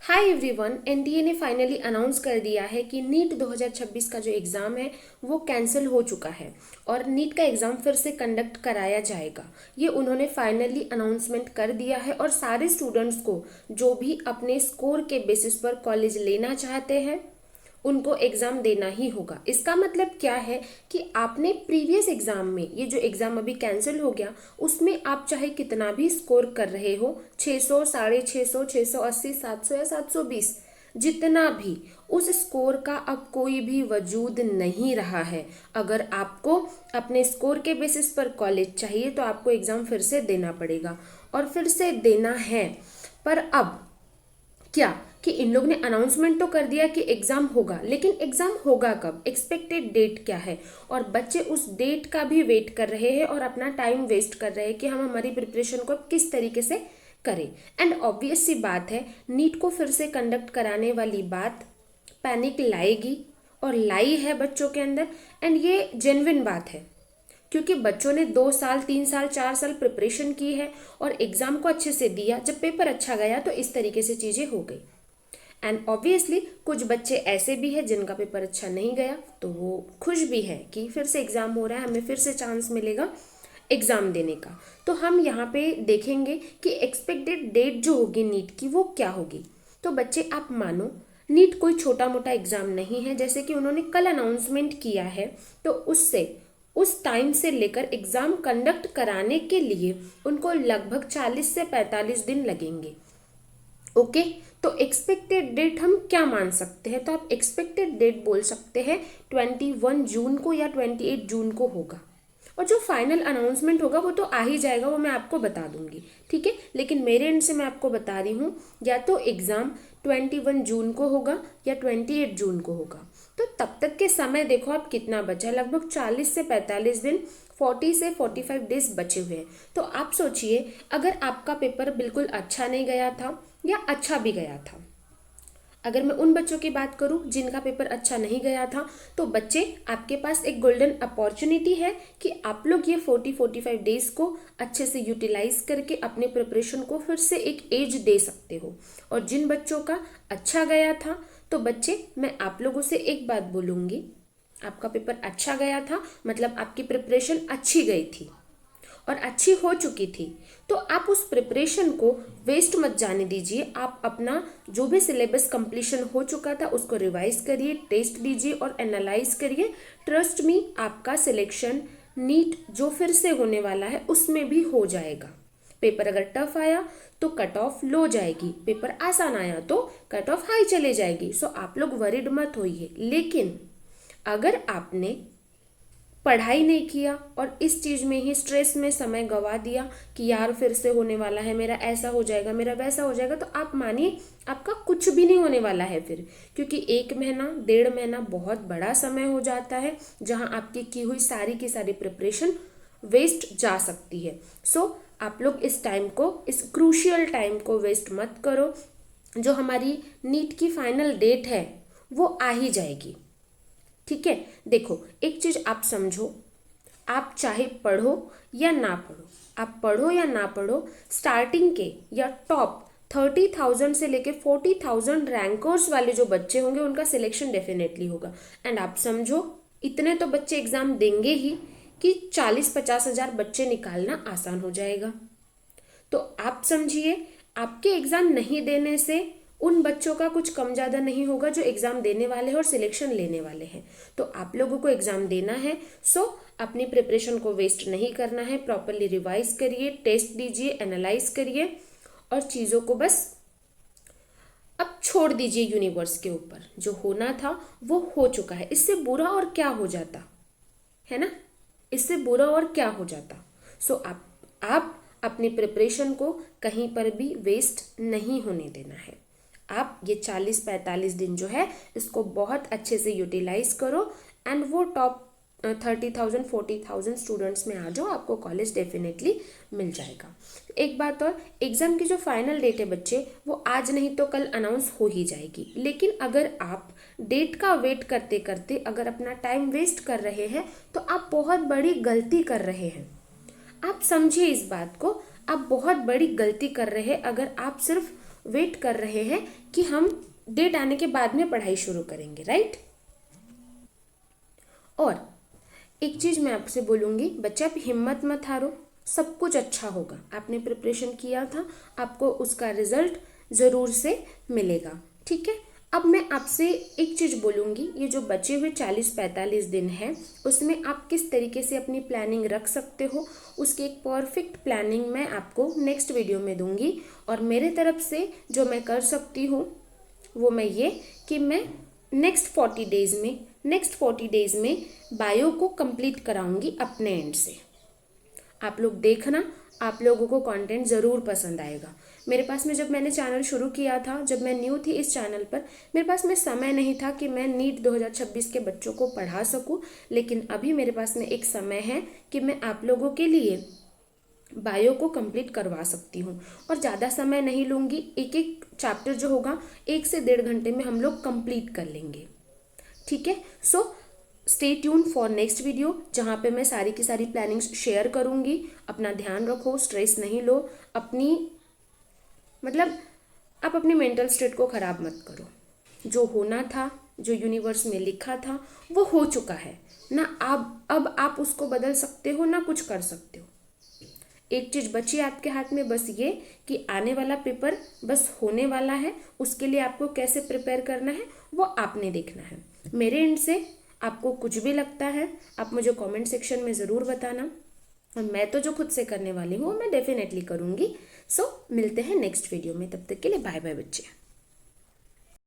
Hi everyone, NTA ने finally announce कर दिया है कि नीट 2026 का जो एग्ज़ाम है वो कैंसिल हो चुका है और नीट का एग्ज़ाम फिर से कंडक्ट कराया जाएगा। ये उन्होंने फाइनली अनाउंसमेंट कर दिया है और सारे स्टूडेंट्स को जो भी अपने स्कोर के बेसिस पर कॉलेज लेना चाहते हैं उनको एग्ज़ाम देना ही होगा। इसका मतलब क्या है कि आपने प्रीवियस एग्ज़ाम में, ये जो एग्ज़ाम अभी कैंसिल हो गया, उसमें आप चाहे कितना भी स्कोर कर रहे हो, 600, 650, 680, 700 या 720, जितना भी, उस स्कोर का अब कोई भी वजूद नहीं रहा है। अगर आपको अपने स्कोर के बेसिस पर कॉलेज चाहिए तो आपको एग्ज़ाम फिर से देना पड़ेगा और फिर से देना है। पर अब क्या कि इन लोग ने अनाउंसमेंट तो कर दिया कि एग्जाम होगा, लेकिन एग्जाम होगा कब, एक्सपेक्टेड डेट क्या है, और बच्चे उस डेट का भी वेट कर रहे हैं और अपना टाइम वेस्ट कर रहे हैं कि हम हमारी प्रिपरेशन को किस तरीके से करें। एंड ऑब्वियस सी बात है, नीट को फिर से कंडक्ट कराने वाली बात पैनिक लाएगी और लाई है बच्चों के अंदर। एंड ये जेन्युइन बात है क्योंकि बच्चों ने 2 साल, 3 साल, 4 साल प्रिपरेशन की है और एग्जाम को अच्छे से दिया। जब पेपर अच्छा गया तो इस तरीके से चीज़ें हो गई। एंड ऑब्वियसली कुछ बच्चे ऐसे भी हैं जिनका पेपर अच्छा नहीं गया, तो वो खुश भी है कि फिर से एग्ज़ाम हो रहा है, हमें फिर से चांस मिलेगा एग्ज़ाम देने का। तो हम यहाँ पे देखेंगे कि एक्सपेक्टेड डेट जो होगी नीट की वो क्या होगी। तो बच्चे आप मानो, नीट कोई छोटा मोटा एग्ज़ाम नहीं है। जैसे कि उन्होंने कल अनाउंसमेंट किया है, तो उससे उस टाइम से लेकर एग्ज़ाम कंडक्ट कराने के लिए उनको लगभग 40 से 45 दिन लगेंगे। ओके, तो एक्सपेक्टेड डेट हम क्या मान सकते हैं? तो आप एक्सपेक्टेड डेट बोल सकते हैं 21 जून को या 28 जून को होगा। और जो फाइनल अनाउंसमेंट होगा वो तो आ ही जाएगा, वो मैं आपको बता दूंगी, ठीक है। लेकिन मेरे एंड से मैं आपको बता रही हूँ, या तो एग्ज़ाम 21 जून को होगा या 28 जून को होगा। तो तब तक के समय देखो आप कितना बचा है, लगभग 40 से 45 दिन, 40 से 45 डेज बचे हुए हैं। तो आप सोचिए, अगर आपका पेपर बिल्कुल अच्छा नहीं गया था या अच्छा भी गया था, अगर मैं उन बच्चों की बात करूं जिनका पेपर अच्छा नहीं गया था, तो बच्चे आपके पास एक गोल्डन अपॉर्चुनिटी है कि आप लोग ये 40-45 डेज को अच्छे से यूटिलाइज करके अपने प्रिपरेशन को फिर से एक एज दे सकते हो। और जिन बच्चों का अच्छा गया था, तो बच्चे मैं आप लोगों से एक बात बोलूँगी, आपका पेपर अच्छा गया था मतलब आपकी प्रिपरेशन अच्छी गई थी और अच्छी हो चुकी थी, तो आप उस प्रिपरेशन को वेस्ट मत जाने दीजिए। आप अपना जो भी सिलेबस कंप्लीशन हो चुका था उसको रिवाइज करिए, टेस्ट दीजिए और एनालाइज करिए। ट्रस्ट मी, आपका सिलेक्शन नीट जो फिर से होने वाला है उसमें भी हो जाएगा। पेपर अगर टफ आया तो कट ऑफ लो जाएगी, पेपर आसान आया तो कट ऑफ हाई चले जाएगी। सो आप लोग वरीड मत होइए। लेकिन अगर आपने पढ़ाई नहीं किया और इस चीज़ में ही स्ट्रेस में समय गवा दिया कि यार फिर से होने वाला है, मेरा ऐसा हो जाएगा, मेरा वैसा हो जाएगा, तो आप मानिए आपका कुछ भी नहीं होने वाला है फिर। क्योंकि 1 महीना, 1.5 महीना बहुत बड़ा समय हो जाता है जहां आपकी की हुई सारी की सारी प्रिपरेशन वेस्ट जा सकती है। सो आप लोग इस टाइम को, इस क्रूशियल टाइम को वेस्ट मत करो। जो हमारी नीट की फाइनल डेट है वो आ ही जाएगी, ठीक है। देखो एक चीज आप समझो, आप चाहे पढ़ो या ना पढ़ो, आप पढ़ो या ना पढ़ो, स्टार्टिंग के या टॉप 30,000 से लेके 40,000 रैंकर्स वाले जो बच्चे होंगे उनका सिलेक्शन डेफिनेटली होगा। एंड आप समझो, इतने तो बच्चे एग्जाम देंगे ही कि 40-50 हजार बच्चे निकालना आसान हो जाएगा। तो आप समझिए, आपके एग्जाम नहीं देने से उन बच्चों का कुछ कम ज़्यादा नहीं होगा जो एग्ज़ाम देने वाले हैं और सिलेक्शन लेने वाले हैं। तो आप लोगों को एग्ज़ाम देना है, सो अपनी प्रिपरेशन को वेस्ट नहीं करना है। प्रॉपरली रिवाइज करिए, टेस्ट दीजिए, एनालाइज करिए और चीज़ों को बस अब छोड़ दीजिए यूनिवर्स के ऊपर। जो होना था वो हो चुका है, इससे बुरा और क्या हो जाता है ना, इससे बुरा और क्या हो जाता। सो आप अपनी प्रिपरेशन को कहीं पर भी वेस्ट नहीं होने देना है। आप ये 40-45 दिन जो है इसको बहुत अच्छे से यूटिलाइज करो एंड वो टॉप 30,000 40,000 स्टूडेंट्स में आ जाओ, आपको कॉलेज डेफिनेटली मिल जाएगा। एक बात और, एग्ज़ाम की जो फाइनल डेट है बच्चे, वो आज नहीं तो कल अनाउंस हो ही जाएगी। लेकिन अगर आप डेट का वेट करते करते अगर अपना टाइम वेस्ट कर रहे हैं तो आप बहुत बड़ी गलती कर रहे हैं। आप समझिए इस बात को, आप बहुत बड़ी गलती कर रहे हैं अगर आप सिर्फ वेट कर रहे हैं कि हम डेट आने के बाद में पढ़ाई शुरू करेंगे, राइट। और एक चीज़ मैं आपसे बोलूँगी, बच्चे आप हिम्मत मत हारो, सब कुछ अच्छा होगा। आपने प्रिपरेशन किया था, आपको उसका रिजल्ट ज़रूर से मिलेगा, ठीक है। अब मैं आपसे एक चीज़ बोलूँगी, ये जो बचे हुए 40-45 दिन हैं उसमें आप किस तरीके से अपनी प्लानिंग रख सकते हो, उसकी एक परफेक्ट प्लानिंग मैं आपको नेक्स्ट वीडियो में दूँगी। और मेरे तरफ से जो मैं कर सकती हूँ वो मैं ये कि मैं नेक्स्ट 40 डेज़ में बायो को कंप्लीट कराऊंगी अपने एंड से। आप लोग देखना, आप लोगों को कंटेंट ज़रूर पसंद आएगा। मेरे पास में जब मैंने चैनल शुरू किया था, जब मैं न्यू थी इस चैनल पर, मेरे पास में समय नहीं था कि मैं नीट 2026 के बच्चों को पढ़ा सकूं, लेकिन अभी मेरे पास में एक समय है कि मैं आप लोगों के लिए बायो को कंप्लीट करवा सकती हूँ। और ज़्यादा समय नहीं लूँगी, एक एक चैप्टर जो होगा 1 से 1.5 घंटे में हम लोग कंप्लीट कर लेंगे, ठीक है। So stay tune for next video, जहाँ पे मैं सारी की सारी प्लानिंग्स शेयर करूँगी। अपना ध्यान रखो, स्ट्रेस नहीं लो, आप अपनी मेंटल स्टेट को ख़राब मत करो। जो होना था, जो यूनिवर्स में लिखा था वो हो चुका है ना। अब आप उसको बदल सकते हो ना कुछ कर सकते हो। एक चीज़ बची आपके हाथ में, बस ये कि आने वाला पेपर बस होने वाला है, उसके लिए आपको कैसे प्रिपेयर करना है वो आपने देखना है। मेरे एंड से आपको कुछ भी लगता है आप मुझे कमेंट सेक्शन में ज़रूर बताना, और मैं तो जो खुद से करने वाली हूँ मैं डेफिनेटली करूँगी। सो मिलते हैं नेक्स्ट वीडियो में, तब तक के लिए बाय बाय बच्चे।